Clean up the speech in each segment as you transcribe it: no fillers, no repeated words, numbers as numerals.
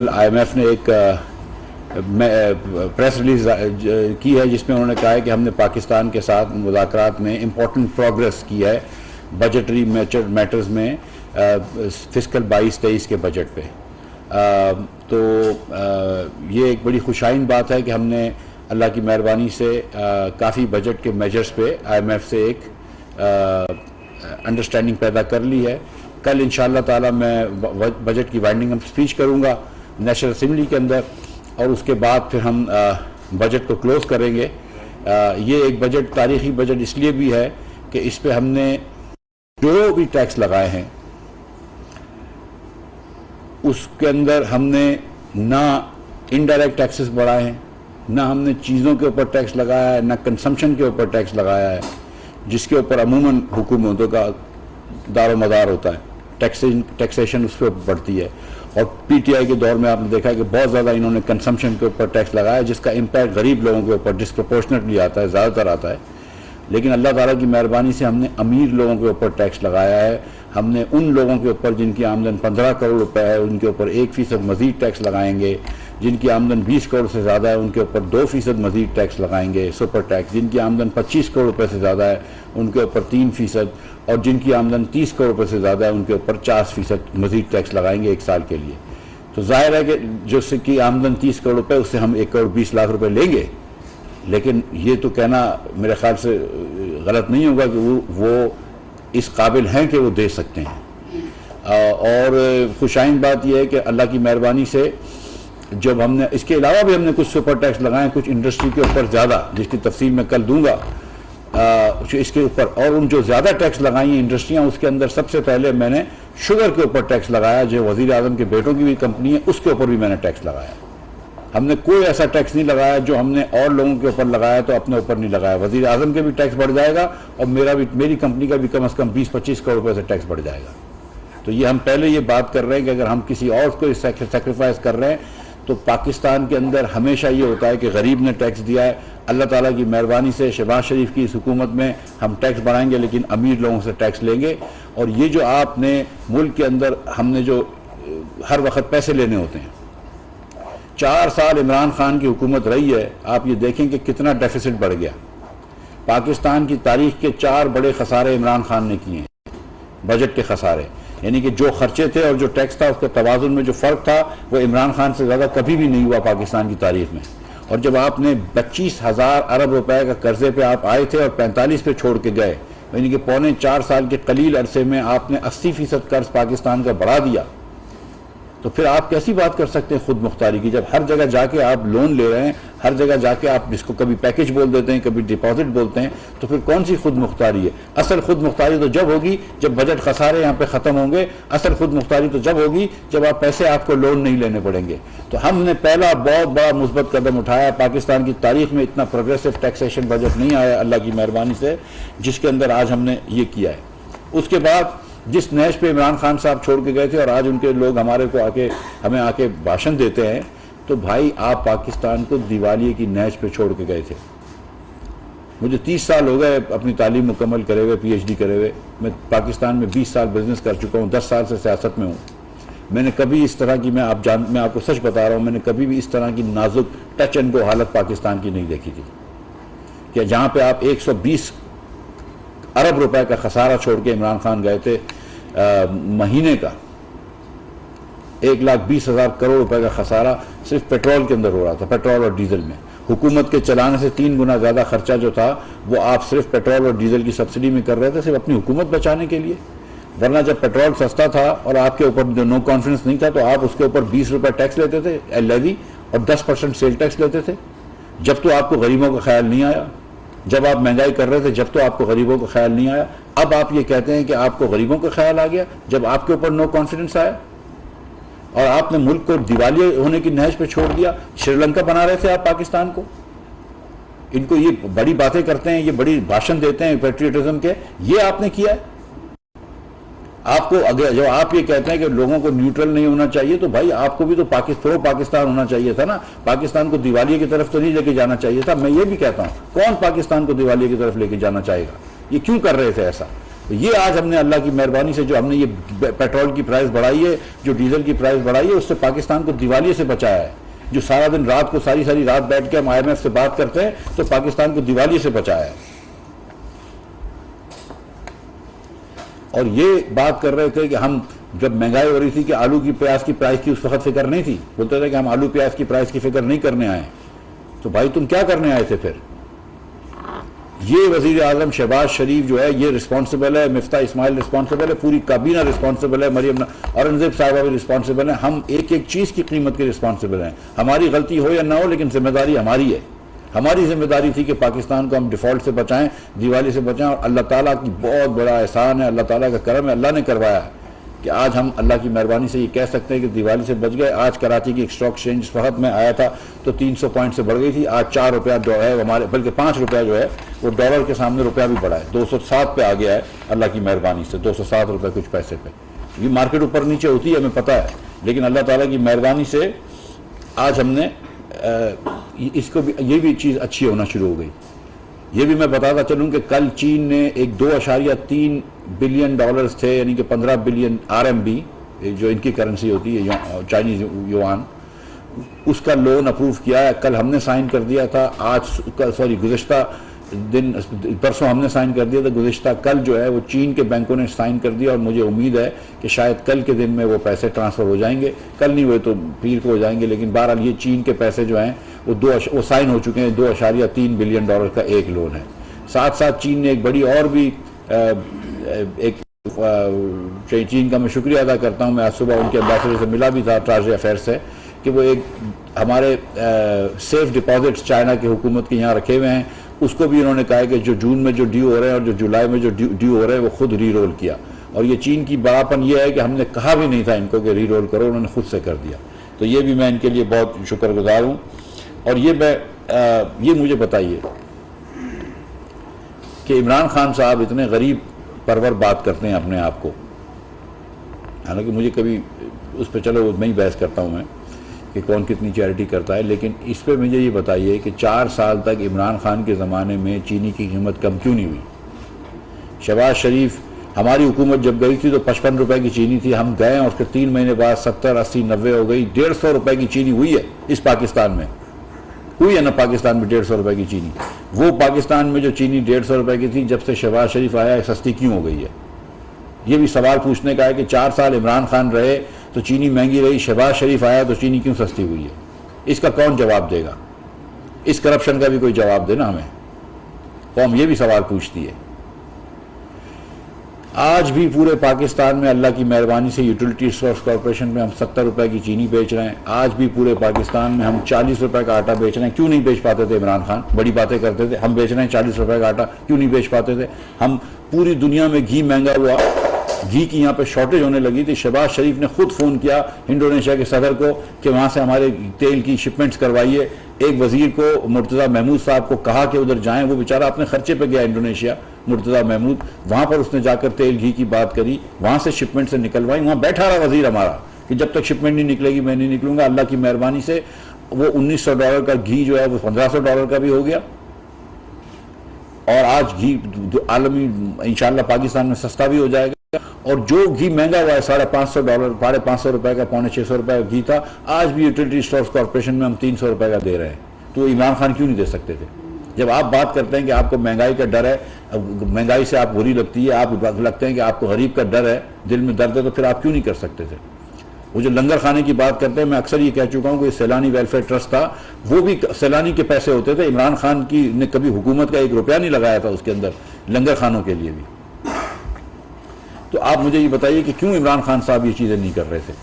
IMF نے ایک press release کی ہے جس میں انہوں نے کہا ہے کہ ہم نے پاکستان کے ساتھ مذاکرات میں امپورٹنٹ پروگریس کی ہے بجٹری میٹرز میں فسکل 22-23 کے بجٹ پہ. تو یہ ایک بڑی خوشائن بات ہے کہ ہم نے اللہ کی مہربانی سے کافی بجٹ کے میجرز پہ IMF سے ایک انڈرسٹینڈنگ پیدا کر لی ہے. کل انشاءاللہ تعالی میں بجٹ کی وائنڈنگ اپ اسپیچ کروں گا نیشنل اسمبلی کے اندر، اور اس کے بعد پھر ہم بجٹ کو کلوز کریں گے. یہ ایک بجٹ تاریخی بجٹ اس لیے بھی ہے کہ اس پہ ہم نے جو بھی ٹیکس لگائے ہیں اس کے اندر ہم نے نہ انڈائریکٹ ٹیکسز بڑھائے ہیں، نہ ہم نے چیزوں کے اوپر ٹیکس لگایا ہے، نہ کنزمپشن کے اوپر ٹیکس لگایا ہے، جس کے اوپر عموماً حکومتوں کا دار و مدار ہوتا ہے. ٹیکسیشن اس پہ بڑھتی ہے. اور PTI کے دور میں آپ نے دیکھا ہے کہ بہت زیادہ انہوں نے کنزمپشن کے اوپر ٹیکس لگایا جس کا امپیکٹ غریب لوگوں کے اوپر ڈسپرپورشنٹلی آتا ہے، زیادہ تر آتا ہے. لیکن اللہ تعالیٰ کی مہربانی سے ہم نے امیر لوگوں کے اوپر ٹیکس لگایا ہے. ہم نے ان لوگوں کے اوپر جن کی آمدن 15 کروڑ روپے ہے ان کے اوپر 1% مزید ٹیکس لگائیں گے. جن کی آمدن 20 کروڑ سے زیادہ ہے ان کے اوپر 2% مزید ٹیکس لگائیں گے، سپر ٹیکس. جن کی آمدن 25 کروڑ روپے سے زیادہ ہے ان کے اوپر 3%، اور جن کی آمدن 30 کروڑ روپے سے زیادہ ہے ان کے اوپر 40% مزید ٹیکس لگائیں گے ایک سال کے لیے. تو ظاہر ہے کہ جو سے کی آمدن 30 کروڑ روپے اس سے ہم 1 کروڑ 20 لاکھ روپے لیں گے. لیکن یہ تو کہنا میرے خیال سے غلط نہیں ہوگا کہ وہ اس قابل ہیں کہ وہ دے سکتے ہیں. اور خوشائن بات یہ ہے کہ اللہ کی مہربانی سے جب ہم نے اس کے علاوہ بھی ہم نے کچھ سپر ٹیکس لگائے ہیں، کچھ انڈسٹری کے اوپر زیادہ، جس کی تفصیل میں کل دوں گا اس کے اوپر. اور ان جو زیادہ ٹیکس لگائی ہیں انڈسٹریاں، اس کے اندر سب سے پہلے میں نے شوگر کے اوپر ٹیکس لگایا، جو وزیر اعظم کے بیٹوں کی بھی کمپنی ہے، اس کے اوپر بھی میں نے ٹیکس لگایا. ہم نے کوئی ایسا ٹیکس نہیں لگایا جو ہم نے اور لوگوں کے اوپر لگایا تو اپنے اوپر نہیں لگایا. وزیر اعظم کے بھی ٹیکس بڑھ جائے گا اور میری کمپنی کا بھی کم از کم 20-25 کروڑ روپے سے ٹیکس بڑھ جائے گا. تو یہ ہم پہلے یہ بات کر رہے ہیں کہ اگر ہم کسی اور کو سیکریفائز کر رہے ہیں تو پاکستان کے اندر ہمیشہ یہ ہوتا ہے کہ غریب نے ٹیکس دیا ہے. اللہ تعالیٰ کی مہربانی سے شہباز شریف کی اس حکومت میں ہم ٹیکس بڑھائیں گے لیکن امیر لوگوں سے ٹیکس لیں گے. اور یہ جو آپ نے ملک کے اندر ہم نے جو ہر وقت پیسے لینے ہوتے ہیں، 4 سال عمران خان کی حکومت رہی ہے، آپ یہ دیکھیں کہ کتنا ڈیفیسٹ بڑھ گیا. پاکستان کی تاریخ کے 4 بڑے خسارے عمران خان نے کیے ہیں، بجٹ کے خسارے. یعنی کہ جو خرچے تھے اور جو ٹیکس تھا اس کے توازن میں جو فرق تھا وہ عمران خان سے زیادہ کبھی بھی نہیں ہوا پاکستان کی تاریخ میں. اور جب آپ نے 25,000 ارب روپے کا قرضے پہ آپ آئے تھے اور 45 پہ چھوڑ کے گئے، یعنی کہ پونے 4 سال کے قلیل عرصے میں آپ نے 80% قرض پاکستان کا بڑھا دیا. تو پھر آپ کیسی بات کر سکتے ہیں خود مختاری کی، جب ہر جگہ جا کے آپ لون لے رہے ہیں، ہر جگہ جا کے آپ جس کو کبھی پیکج بول دیتے ہیں کبھی ڈپازٹ بولتے ہیں. تو پھر کون سی خود مختاری ہے؟ اصل خود مختاری تو جب ہوگی جب بجٹ خسارے یہاں پہ ختم ہوں گے. اصل خود مختاری تو جب ہوگی جب آپ پیسے آپ کو لون نہیں لینے پڑیں گے. تو ہم نے پہلا بہت بڑا مثبت قدم اٹھایا. پاکستان کی تاریخ میں اتنا پروگریسو ٹیکسیشن بجٹ نہیں آیا اللہ کی مہربانی سے جس کے اندر آج ہم نے یہ کیا ہے. اس کے بعد جس نیش پہ عمران خان صاحب چھوڑ کے گئے تھے اور آج ان کے لوگ ہمیں آ کے بھاشن دیتے ہیں، تو بھائی آپ پاکستان کو دیوالیے کی نیش پہ چھوڑ کے گئے تھے. مجھے 30 سال ہو گئے اپنی تعلیم مکمل کرے ہوئے، PhD کرے ہوئے. میں پاکستان میں 20 سال بزنس کر چکا ہوں، 10 سال سے سیاست میں ہوں. میں نے کبھی اس طرح کی میں آپ کو سچ بتا رہا ہوں، میں نے کبھی بھی اس طرح کی نازک ٹچ اینڈ گو حالت پاکستان کی نہیں دیکھی تھی کہ جہاں پہ آپ 120 ارب روپے کا خسارہ چھوڑ کے عمران خان گئے تھے. مہینے کا 1,20,000 کروڑ روپے کا خسارہ صرف پیٹرول کے اندر ہو رہا تھا، پیٹرول اور ڈیزل میں. حکومت کے چلانے سے 3 گنا زیادہ خرچہ جو تھا وہ آپ صرف پیٹرول اور ڈیزل کی سبسڈی میں کر رہے تھے، صرف اپنی حکومت بچانے کے لیے. ورنہ جب پیٹرول سستا تھا اور آپ کے اوپر جو نو کانفیڈنس نہیں تھا تو آپ اس کے اوپر 20 روپے ٹیکس لیتے تھے لیوی اور 10% سیل ٹیکس لیتے تھے. جب تو آپ کو غریبوں کا خیال نہیں آیا، جب آپ مہنگائی کر رہے تھے جب تو آپ کو غریبوں کا خیال نہیں آیا. اب آپ یہ کہتے ہیں کہ آپ کو غریبوں کا خیال آ گیا جب آپ کے اوپر نو کانفیڈنس آیا اور آپ نے ملک کو دیوالیے ہونے کی نہج پہ چھوڑ دیا. شری لنکا بنا رہے تھے آپ پاکستان کو. ان کو یہ بڑی باتیں کرتے ہیں، یہ بڑی بھاشن دیتے ہیں پیٹریٹزم کے، یہ آپ نے کیا ہے. آپ کو اگر جو آپ یہ کہتے ہیں کہ لوگوں کو نیوٹرل نہیں ہونا چاہیے تو بھائی آپ کو بھی تو پاکستان ہونا چاہیے تھا نا. پاکستان کو دیوالیے کی طرف تو نہیں لے کے جانا چاہیے تھا. میں یہ بھی کہتا ہوں کون پاکستان کو دیوالیے کی طرف لے کے جانا چاہے گا؟ یہ کیوں کر رہے تھے ایسا؟ تو یہ آج ہم نے اللہ کی مہربانی سے جو ہم نے یہ پیٹرول کی پرائز بڑھائی ہے، جو ڈیزل کی پرائز بڑھائی ہے، اس سے پاکستان کو دیوالیے سے بچایا ہے. جو سارا دن رات کو ساری رات بیٹھ کے ہم IMF سے بات کرتے ہیں تو پاکستان کو دیوالیے سے بچایا ہے. اور یہ بات کر رہے تھے کہ ہم جب مہنگائی ہو رہی تھی کہ آلو کی پیاز کی پرائز کی اس وقت فکر نہیں تھی، بولتے تھے کہ ہم آلو پیاز کی پرائز کی فکر نہیں کرنے آئے. تو بھائی تم کیا کرنے آئے تھے پھر؟ یہ وزیر اعظم شہباز شریف جو ہے یہ رسپانسبل ہے، مفتاح اسماعیل رسپانسبل ہے، پوری کابینہ رسپانسبل ہے، مریم اورنگزیب صاحبہ بھی رسپانسبل ہیں. ہم ایک چیز کی قیمت کے رسپانسبل ہیں. ہماری غلطی ہو یا نہ ہو لیکن ذمہ داری ہماری ہے. ہماری ذمہ داری تھی کہ پاکستان کو ہم ڈیفالٹ سے بچائیں، دیوالی سے بچائیں. اور اللہ تعالیٰ کی بہت بڑا احسان ہے، اللہ تعالیٰ کا کرم ہے، اللہ نے کروایا ہے کہ آج ہم اللہ کی مہربانی سے یہ کہہ سکتے ہیں کہ دیوالی سے بچ گئے. آج کراچی کی ایک اسٹاک ایکسچینج اس وقت میں آیا تھا تو 300 پوائنٹ سے بڑھ گئی تھی. آج 4 روپیہ جو ہے ہمارے، بلکہ 5 روپیہ جو ہے وہ ڈالر کے سامنے روپیہ بھی بڑھا ہے، 207 پہ آ گیا ہے اللہ کی مہربانی سے، 207 روپے کچھ پیسے پہ. یہ مارکیٹ اوپر نیچے ہوتی ہے ہمیں پتہ ہے، لیکن اللہ تعالیٰ کی مہربانی سے آج ہم نے اس کو بھی، یہ بھی چیز اچھی ہونا شروع ہو گئی. یہ بھی میں بتاتا چلوں کہ کل چین نے ایک 2.3 بلین ڈالرز تھے، یعنی کہ 15 بلین RMB جو ان کی کرنسی ہوتی ہے چائنیز یوان، اس کا لون اپروو کیا ہے. کل ہم نے سائن کر دیا تھا، گزشتہ دن پرسوں ہم نے سائن کر دیا تھا، گزشتہ کل جو ہے وہ چین کے بینکوں نے سائن کر دیا. اور مجھے امید ہے کہ شاید کل کے دن میں وہ پیسے ٹرانسفر ہو جائیں گے. کل نہیں ہوئے تو پیر کو ہو جائیں گے، لیکن بہرحال یہ چین کے پیسے جو ہیں وہ سائن ہو چکے ہیں. 2.3 بلین ڈالر کا ایک لون ہے. ساتھ ساتھ چین نے ایک بڑی اور بھی چین کا میں شکریہ ادا کرتا ہوں. میں آج صبح ان کے ایمبیسڈر سے ملا بھی تھا، ٹراجری افیئر سے، کہ وہ ایک ہمارے سیف ڈپازٹس چائنا کی حکومت کے یہاں رکھے ہوئے ہیں، اس کو بھی انہوں نے کہا کہ جو جون میں جو ڈیو ہو رہے ہیں اور جو جولائی میں جو ڈیو ہو رہے ہیں وہ خود ری رول کیا. اور یہ چین کی بڑاپن یہ ہے کہ ہم نے کہا بھی نہیں تھا ان کو کہ ری رول کرو، انہوں نے خود سے کر دیا. تو یہ بھی میں ان کے لیے بہت شکر گزار ہوں. اور یہ مجھے بتائیے کہ عمران خان صاحب اتنے غریب پرور بات کرتے ہیں اپنے آپ کو، حالانکہ مجھے کبھی اس پہ چلو میں ہی بحث کرتا ہوں میں کہ کون کتنی چیریٹی کرتا ہے، لیکن اس پہ مجھے یہ بتائیے کہ 4 سال تک عمران خان کے زمانے میں چینی کی قیمت کم کیوں نہیں ہوئی؟ شہباز شریف، ہماری حکومت جب گئی تھی تو 55 روپے کی چینی تھی، ہم گئے اور اس کے 3 مہینے بعد 70، 80، 90 ہو گئی. 150 روپے کی چینی ہوئی ہے اس پاکستان میں، ہوئی ہے نا پاکستان میں 150 روپے کی چینی. وہ پاکستان میں جو چینی 150 روپے کی تھی، جب سے شہباز شریف آیا ہے سستی کیوں ہو گئی ہے؟ یہ بھی سوال پوچھنے کا ہے کہ 4 سال عمران خان رہے تو چینی مہنگی رہی، شہباز شریف آیا تو چینی کیوں سستی ہوئی ہے؟ اس کا کون جواب دے گا؟ اس کرپشن کا بھی کوئی جواب دے نا ہمیں. قوم یہ بھی سوال پوچھتی ہے. آج بھی پورے پاکستان میں اللہ کی مہربانی سے یوٹیلیٹی ریسورس کارپوریشن میں ہم 70 روپے کی چینی بیچ رہے ہیں. آج بھی پورے پاکستان میں ہم 40 روپے کا آٹا بیچ رہے ہیں. کیوں نہیں بیچ پاتے تھے عمران خان؟ بڑی باتیں کرتے تھے. ہم بیچ رہے ہیں 40 روپے کا آٹا، کیوں نہیں بیچ پاتے تھے؟ ہم پوری دنیا میں گھی مہنگا ہوا، گھی کی یہاں پہ شارٹیج ہونے لگی تھی. شہباز شریف نے خود فون کیا انڈونیشیا کے صدر کو کہ وہاں سے ہمارے تیل کی شپمنٹس کروائیے. ایک وزیر کو، مرتضیٰ محمود صاحب کو کہا کہ ادھر جائیں. وہ بیچارہ اپنے خرچے پہ گیا انڈونیشیا، مرتضیٰ محمود. وہاں پر اس نے جا کر تیل گھی کی بات کری، وہاں سے شپمنٹ سے نکلوائی. وہاں بیٹھا رہا وزیر ہمارا کہ جب تک شپمنٹ نہیں نکلے گی میں نہیں نکلوں گا. اللہ کی مہربانی سے وہ $1900 کا گھی جو ہے وہ $1500 کا بھی ہو گیا. اور آج گھی عالمی انشاءاللہ پاکستان میں سستا بھی ہو جائے گا. اور جو گھی مہنگا ہوا ہے $550، $550 کا، $650 کا گھی تھا، آج بھی یوٹیلیٹی ریسورس کارپوریشن میں ہم $300 کا دے رہے ہیں. تو عمران خان کیوں نہیں دے سکتے تھے؟ جب آپ بات کرتے ہیں کہ آپ کو مہنگائی کا ڈر ہے، مہنگائی سے آپ بری لگتی ہے، آپ لگتے ہیں کہ آپ کو غریب کا ڈر ہے، دل میں درد ہے، تو پھر آپ کیوں نہیں کر سکتے تھے؟ وہ جو لنگر خانے کی بات کرتے ہیں، میں اکثر یہ کہہ چکا ہوں کہ سیلانی ویلفیئر ٹرسٹ تھا، وہ بھی سیلانی کے پیسے ہوتے تھے. عمران خان نے کبھی حکومت کا 1 روپیہ نہیں لگایا تھا اس کے اندر لنگر خانوں کے لیے بھی. تو آپ مجھے یہ بتائیے کہ کیوں عمران خان صاحب یہ چیزیں نہیں کر رہے تھے؟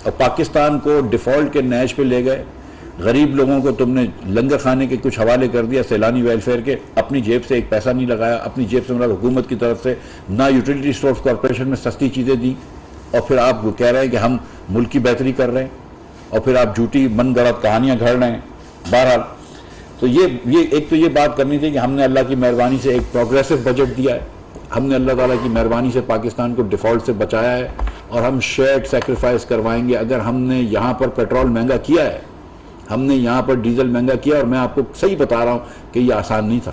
اور پاکستان کو ڈیفالٹ کے نیج پہ لے گئے. غریب لوگوں کو تم نے لنگر خانے کے کچھ حوالے کر دیا، سیلانی ویلفیئر کے. اپنی جیب سے ایک پیسہ نہیں لگایا، اپنی جیب سے مراد حکومت کی طرف سے نہ یوٹیلیٹی ریسورس کارپوریشن میں سستی چیزیں دی. اور پھر آپ کہہ رہے ہیں کہ ہم ملک کی بہتری کر رہے ہیں، اور پھر آپ جھوٹی من گڑت کہانیاں گھڑ رہے ہیں. بہرحال تو یہ ایک تو یہ بات کرنی تھی کہ ہم نے اللہ کی مہربانی سے ایک پروگریسو بجٹ دیا ہے. ہم نے اللہ تعالیٰ کی مہربانی سے پاکستان کو ڈیفالٹ سے بچایا ہے، اور ہم شیئرڈ سیکریفائز کروائیں گے. اگر ہم نے یہاں پر پیٹرول مہنگا کیا ہے، ہم نے یہاں پر ڈیزل مہنگا کیا، اور میں آپ کو صحیح بتا رہا ہوں کہ یہ آسان نہیں تھا.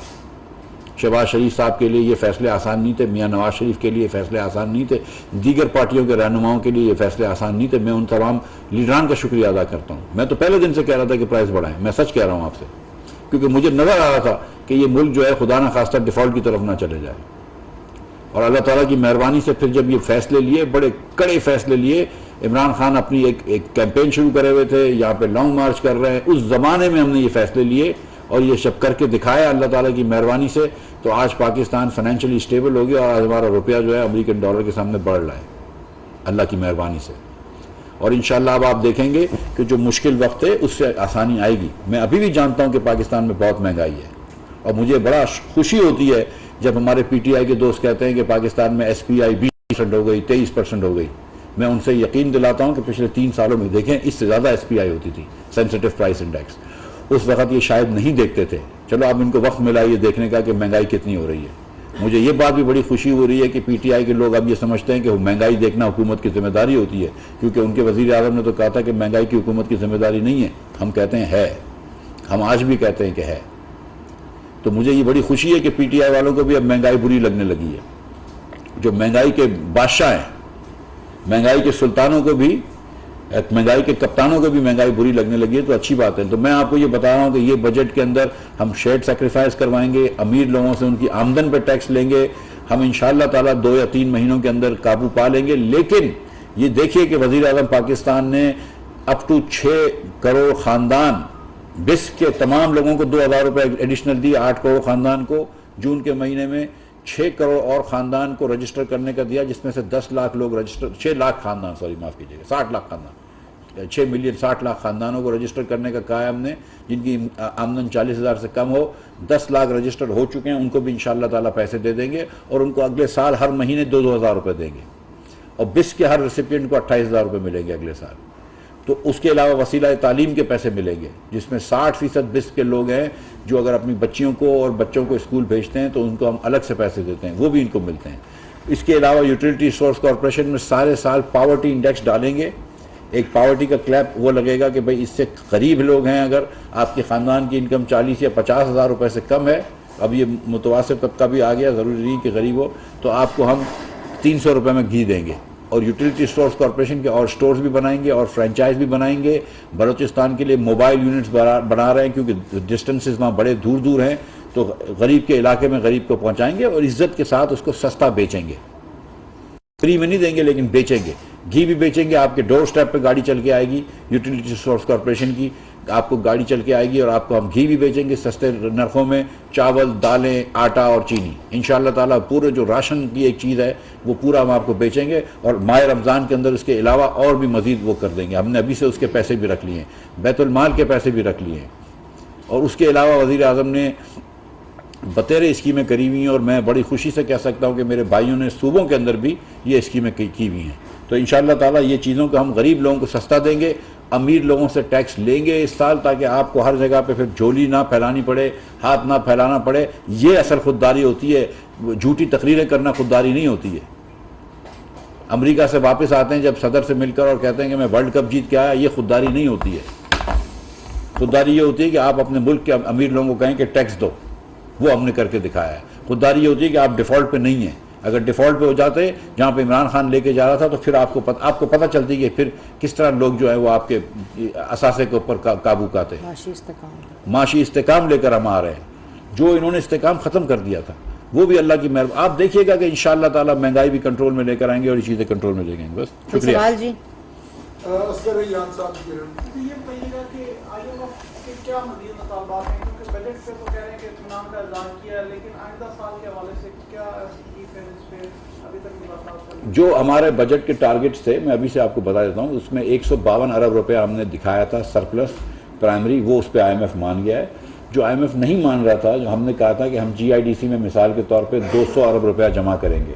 شہباز شریف صاحب کے لیے یہ فیصلے آسان نہیں تھے, میاں نواز شریف کے لیے فیصلے آسان نہیں تھے, دیگر پارٹیوں کے رہنماؤں کے لیے یہ فیصلے آسان نہیں تھے. میں ان تمام لیڈران کا شکریہ ادا کرتا ہوں. میں تو پہلے دن سے کہہ رہا تھا کہ پرائز بڑھائیں, میں سچ کہہ رہا ہوں آپ سے, کیونکہ مجھے نظر آ رہا تھا کہ یہ ملک جو ہے خدا نہ خواستہ ڈیفالٹ کی طرف نہ چلے جائے. اور اللہ تعالیٰ کی مہربانی سے پھر جب یہ فیصلے لیے, بڑے کڑے فیصلے لیے, عمران خان اپنی ایک کیمپین شروع کرے ہوئے تھے, یہاں پہ لانگ مارچ کر رہے ہیں, اس زمانے میں ہم نے یہ فیصلے لیے اور یہ سب کر کے دکھایا اللہ تعالیٰ کی مہربانی سے. تو آج پاکستان فائنینشلی اسٹیبل ہو گیا اور آج ہمارا روپیہ جو ہے امریکن ڈالر کے سامنے بڑھ رہا ہے اللہ کی مہربانی سے. اور انشاءاللہ اب آپ دیکھیں گے کہ جو مشکل وقت ہے اس سے آسانی آئے گی. میں ابھی بھی جانتا ہوں کہ پاکستان میں بہت مہنگائی ہے اور مجھے بڑا خوشی ہوتی ہے جب ہمارے پی ٹی آئی کے دوست کہتے ہیں کہ پاکستان میں ایس پی آئی 20% ہو گئی, 23% ہو گئی. میں ان سے یقین دلاتا ہوں کہ پچھلے 3 سالوں میں دیکھیں اس سے زیادہ ایس پی آئی ہوتی تھی, سینسٹیو پرائس انڈیکس. اس وقت یہ شاید نہیں دیکھتے تھے. چلو اب ان کو وقت ملا یہ دیکھنے کا کہ مہنگائی کتنی ہو رہی ہے. مجھے یہ بات بھی بڑی خوشی ہو رہی ہے کہ پی ٹی آئی کے لوگ اب یہ سمجھتے ہیں کہ مہنگائی دیکھنا حکومت کی ذمہ داری ہوتی ہے, کیونکہ ان کے وزیر اعظم نے تو کہا تھا کہ مہنگائی کی حکومت کی ذمہ داری نہیں ہے. ہم کہتے ہیں ہے, ہم آج بھی کہتے ہیں کہ ہے. تو مجھے یہ بڑی خوشی ہے کہ پی ٹی آئی والوں کو بھی اب مہنگائی بری لگنے لگی ہے. جو مہنگائی کے بادشاہ ہیں, مہنگائی کے سلطانوں کو بھی, مہنگائی کے کپتانوں کو بھی مہنگائی بری لگنے لگی ہے, تو اچھی بات ہے. تو میں آپ کو یہ بتا رہا ہوں کہ یہ بجٹ کے اندر ہم شیئر سیکریفائز کروائیں گے, امیر لوگوں سے ان کی آمدن پہ ٹیکس لیں گے. ہم انشاءاللہ تعالیٰ 2 یا 3 مہینوں کے اندر قابو پا لیں گے. لیکن یہ دیکھیے کہ وزیر اعظم پاکستان نے اپ ٹو 6 کروڑ خاندان, بس کے تمام لوگوں کو 2000 روپے ایڈیشنل دی. 8 کروڑ خاندان کو جون کے مہینے میں 6 کروڑ اور خاندان کو رجسٹر کرنے کا دیا, جس میں سے 10 لاکھ لوگ رجسٹر, 6 لاکھ خاندان, معاف کیجیے گا, 60 لاکھ خاندان, 6 ملین 60 لاکھ خاندانوں کو رجسٹر کرنے کا کہا ہے ہم نے, جن کی آمدن 40,000 سے کم ہو. 10 لاکھ رجسٹر ہو چکے ہیں, ان کو بھی انشاءاللہ تعالیٰ پیسے دے دیں گے اور ان کو اگلے سال ہر مہینے 2,000 روپے دیں گے. اور بس کے ہر ریسیپینٹ کو 28,000 روپے ملیں گے اگلے سال. تو اس کے علاوہ وسیلہ تعلیم کے پیسے ملیں گے, جس میں 60% بس کے لوگ ہیں جو اگر اپنی بچیوں کو اور بچوں کو اسکول بھیجتے ہیں تو ان کو ہم الگ سے پیسے دیتے ہیں, وہ بھی ان کو ملتے ہیں. اس کے علاوہ یوٹیلیٹی ریسورس کارپوریشن میں سارے سال پاورٹی انڈیکس ڈالیں گے. ایک پاورٹی کا کلیپ وہ لگے گا کہ بھئی اس سے غریب لوگ ہیں, اگر آپ کے خاندان کی انکم 40 یا 50,000 روپے سے کم ہے, اب یہ متوسط طبقہ بھی آ گیا, ضروری نہیں کہ غریب ہو, تو آپ کو ہم 300 روپے میں گھی دیں گے. اور یوٹیلیٹی اسٹورس کارپوریشن کے اور سٹورز بھی بنائیں گے اور فرینچائز بھی بنائیں گے. بلوچستان کے لیے موبائل یونٹس بنا رہے ہیں, کیونکہ ڈسٹنسز وہاں بڑے دور دور ہیں, تو غریب کے علاقے میں غریب کو پہنچائیں گے اور عزت کے ساتھ اس کو سستا بیچیں گے. فری میں نہیں دیں گے لیکن بیچیں گے. گھی بھی بیچیں گے, آپ کے ڈور سٹیپ پہ گاڑی چل کے آئے گی یوٹیلیٹی اسٹورس کارپوریشن کی, آپ کو گاڑی چل کے آئے گی اور آپ کو ہم گھی بھی بیچیں گے سستے نرخوں میں. چاول, دالیں, آٹا اور چینی, انشاءاللہ تعالیٰ پورے جو راشن کی ایک چیز ہے وہ پورا ہم آپ کو بیچیں گے. اور ماہ رمضان کے اندر اس کے علاوہ اور بھی مزید وہ کر دیں گے. ہم نے ابھی سے اس کے پیسے بھی رکھ لیے ہیں, بیت المال کے پیسے بھی رکھ لیے ہیں. اور اس کے علاوہ وزیر اعظم نے بتیرے اسکیمیں کری ہوئی ہیں, اور میں بڑی خوشی سے کہہ سکتا ہوں کہ میرے بھائیوں نے صوبوں کے اندر بھی یہ اسکیمیں کی ہوئی ہیں. تو انشاءاللہ تعالیٰ یہ چیزوں کو ہم غریب لوگوں کو سستا دیں گے, امیر لوگوں سے ٹیکس لیں گے اس سال, تاکہ آپ کو ہر جگہ پہ پھر جھولی نہ پھیلانی پڑے, ہاتھ نہ پھیلانا پڑے. یہ اصل خودداری ہوتی ہے, جھوٹی تقریریں کرنا خودداری نہیں ہوتی ہے. امریکہ سے واپس آتے ہیں جب صدر سے مل کر اور کہتے ہیں کہ میں ورلڈ کپ جیت کے آیا, یہ خودداری نہیں ہوتی ہے. خودداری یہ ہوتی ہے کہ آپ اپنے ملک کے امیر لوگوں کو کہیں کہ ٹیکس دو, وہ ہم نے کر کے دکھایا ہے. خودداری یہ ہوتی ہے کہ آپ ڈیفالٹ پہ نہیں ہیں. اگر ڈیفالٹ پہ ہو جاتے جہاں پہ عمران خان لے کے جا رہا تھا, تو پھر آپ کو پتہ چلتی کہ پھر کس طرح لوگ جو ہیں وہ آپ کے اثاثے کے اوپر قابو پاتے. معاشی استحکام لے کر ہم آ رہے ہیں. جو انہوں نے استحکام ختم کر دیا تھا وہ بھی اللہ کی مہربانی. آپ دیکھیے گا کہ انشاءاللہ تعالیٰ مہنگائی بھی کنٹرول میں لے کر آئیں گے اور یہ چیزیں کنٹرول میں لے گئیں گے. بس شکریہ. سوال جی. اصغر ریان صاحب یہ بتائیے گا کہ آئی ایم ایف کے کیا مزید مطالبات ہیں, کیونکہ بجٹ سے تو کہہ رہے ہیں کہ اطمینان کا اعلان کیا ہے, لیکن آئندہ سال کے حوالے سے کیا ابھی تک ملاقات؟ جو ہمارے بجٹ کے ٹارگٹس تھے میں ابھی سے آپ کو بتا دیتا ہوں. اس میں 152 ارب روپے ہم نے دکھایا تھا سرپلس پرائمری, وہ اس پہ آئی ایم ایف مان گیا ہے. جو آئی ایم ایف نہیں مان رہا تھا, جو ہم نے کہا تھا کہ ہم جی آئی ڈی سی میں مثال کے طور پہ 200 ارب روپیہ جمع کریں گے,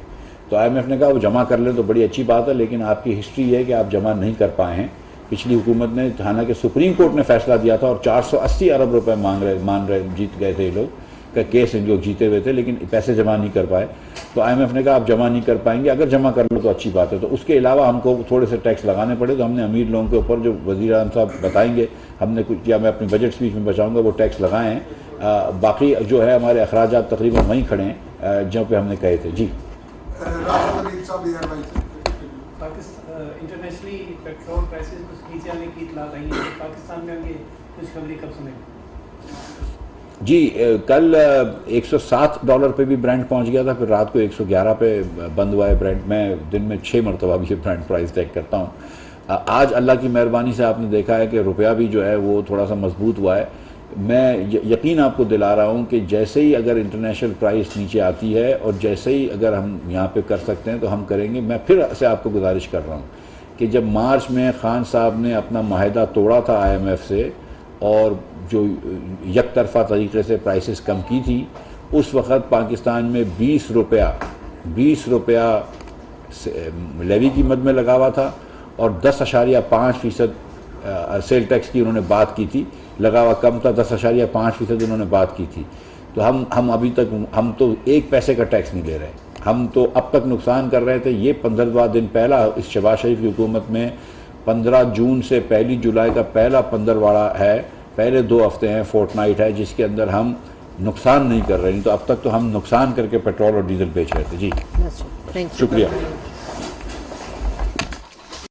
تو آئی ایم ایف نے کہا وہ جمع کر لیں تو بڑی اچھی بات ہے, لیکن آپ کی ہسٹری یہ ہے کہ آپ جمع نہیں کر پائے ہیں. پچھلی حکومت نے, حالانکہ سپریم کورٹ نے فیصلہ دیا تھا اور 480 ارب روپے مان رہے جیت گئے تھے یہ لوگ, کا کیس ان لوگ جیتے ہوئے تھے لیکن پیسے جمع نہیں کر پائے. تو IMF نے کہا آپ جمع نہیں کر پائیں گے, اگر جمع کر لو تو اچھی بات ہے. تو اس کے علاوہ ہم کو تھوڑے سے ٹیکس لگانے پڑے, تو ہم نے امیر لوگوں کے اوپر, جو وزیر اعظم صاحب بتائیں گے, ہم نے کچھ, یا میں اپنی بجٹ اسپیچ میں بچاؤں گا, وہ ٹیکس لگائے ہیں. باقی جو ہے ہمارے اخراجات تقریباً وہیں کھڑے ہیں جہاں پہ ہم نے کہے تھے. جی انٹرنیشنلی پیٹرول پرائسز کچھ نیچے آنے کی اطلاعات آئی ہیں, پاکستان میں ہم یہ خوشخبری کب سنیں گے؟ جی کل $107 پہ بھی برینڈ پہنچ گیا تھا, پھر رات کو 111 پہ بند ہوا ہے برینڈ. میں دن میں 6 مرتبہ بھی یہ برینڈ پرائز چیک کرتا ہوں. آج اللہ کی مہربانی سے آپ نے دیکھا ہے کہ روپیہ بھی جو ہے وہ تھوڑا سا مضبوط ہوا ہے. میں یقین آپ کو دلا رہا ہوں کہ جیسے ہی اگر انٹرنیشنل پرائس نیچے آتی ہے اور جیسے ہی اگر ہم یہاں پہ کر سکتے ہیں تو ہم کریں گے. میں پھر سے آپ کو گزارش کر رہا ہوں کہ جب مارچ میں خان صاحب نے اپنا معاہدہ توڑا تھا IMF سے اور جو یک طرفہ طریقے سے پرائسز کم کی تھی, اس وقت پاکستان میں 20 روپیہ لیوی کی مد میں لگا ہوا تھا اور 10.5% سیل ٹیکس کی انہوں نے بات کی تھی. لگا ہوا کم تھا, 10.5% انہوں نے بات کی تھی. تو ہم ابھی تک ہم تو 1 پیسے کا ٹیکس نہیں دے رہے. ہم تو اب تک نقصان کر رہے تھے. یہ 15واں دن پہلا اس شہباز شریف کی حکومت میں 15 جون سے 1 جولائی کا پہلا 15واڑا ہے, پہلے 2 ہفتے ہیں, فورٹ نائٹ ہے, جس کے اندر ہم نقصان نہیں کر رہے. تو اب تک تو ہم نقصان کر کے پیٹرول اور ڈیزل بیچ رہے تھے. جی شکریہ.